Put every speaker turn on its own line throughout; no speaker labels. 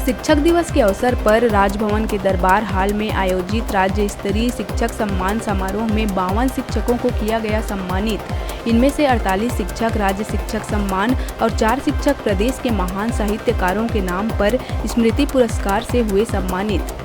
शिक्षक दिवस के अवसर पर राजभवन के दरबार हाल में आयोजित राज्य स्तरीय शिक्षक सम्मान समारोह में 52 शिक्षकों को किया गया सम्मानित। इनमें से 48 शिक्षक राज्य शिक्षक सम्मान और 4 शिक्षक प्रदेश के महान साहित्यकारों के नाम पर स्मृति पुरस्कार से हुए सम्मानित।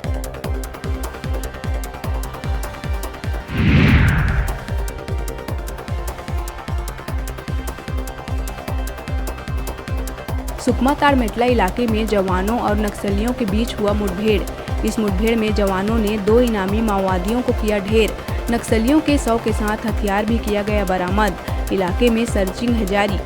सुकमा ताड़मेटला इलाके में जवानों और नक्सलियों के बीच हुआ मुठभेड़। इस मुठभेड़ में जवानों ने 2 इनामी माओवादियों को किया ढेर। नक्सलियों के 100 के साथ हथियार भी किया गया बरामद। इलाके में सर्चिंग है जारी।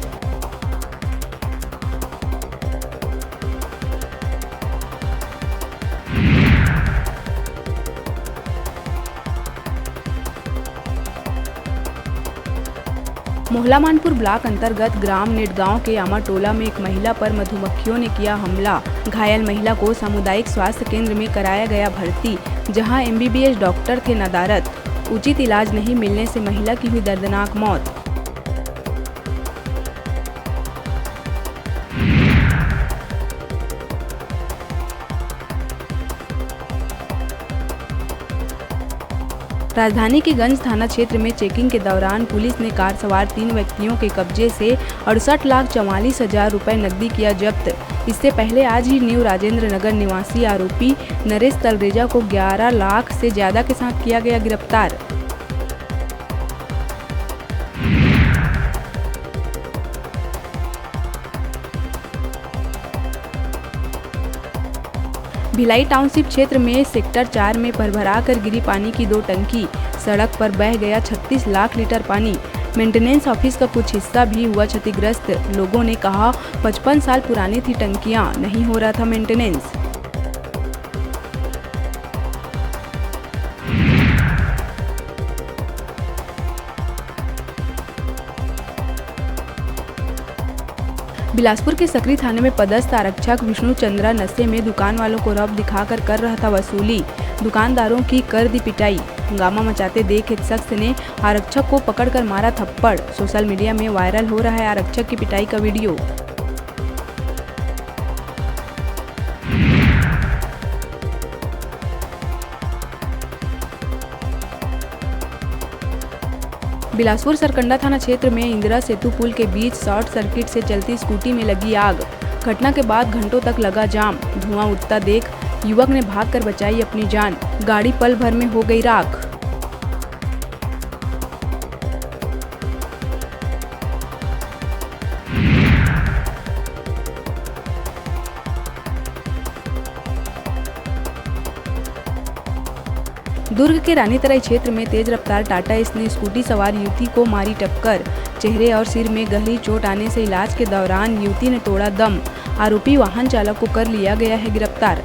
मोहला मानपुर ब्लॉक अंतर्गत ग्राम नेटगांव के आमाटोला में एक महिला पर मधुमक्खियों ने किया हमला। घायल महिला को सामुदायिक स्वास्थ्य केंद्र में कराया गया भर्ती, जहां MBBS डॉक्टर थे नदारद। उचित इलाज नहीं मिलने से महिला की हुई दर्दनाक मौत। राजधानी के गंज थाना क्षेत्र में चेकिंग के दौरान पुलिस ने कार सवार 3 व्यक्तियों के कब्जे से 68,44,000 रुपए नकदी किया जब्त। इससे पहले आज ही न्यू राजेंद्र नगर निवासी आरोपी नरेश तलरेजा को 11 लाख से ज्यादा के साथ किया गया गिरफ्तार। भिलाई टाउनशिप क्षेत्र में सेक्टर 4 में भरभरा कर गिरी पानी की 2 टंकी। सड़क पर बह गया 36 लाख लीटर पानी। मेंटेनेंस ऑफिस का कुछ हिस्सा भी हुआ क्षतिग्रस्त। लोगों ने कहा 55 साल पुरानी थी टंकियां, नहीं हो रहा था मेंटेनेंस। बिलासपुर के सकरी थाने में पदस्थ आरक्षक विष्णु चंद्रा नशे में दुकान वालों को रौब दिखाकर कर रहा था वसूली। दुकानदारों की कर दी पिटाई। हंगामा मचाते देख एक शख्स ने आरक्षक को पकड़कर मारा थप्पड़। सोशल मीडिया में वायरल हो रहा है आरक्षक की पिटाई का वीडियो। बिलासपुर सरकंडा थाना क्षेत्र में इंदिरा सेतु पुल के बीच शॉर्ट सर्किट से चलती स्कूटी में लगी आग। घटना के बाद घंटों तक लगा जाम। धुआं उठता देख युवक ने भागकर बचाई अपनी जान। गाड़ी पल भर में हो गई राख। दुर्ग के रानीतराई क्षेत्र में तेज रफ्तार टाटा एस ने स्कूटी सवार युवती को मारी टक्कर। चेहरे और सिर में गहरी चोट आने से इलाज के दौरान युवती ने तोड़ा दम। आरोपी वाहन चालक को कर लिया गया है गिरफ्तार।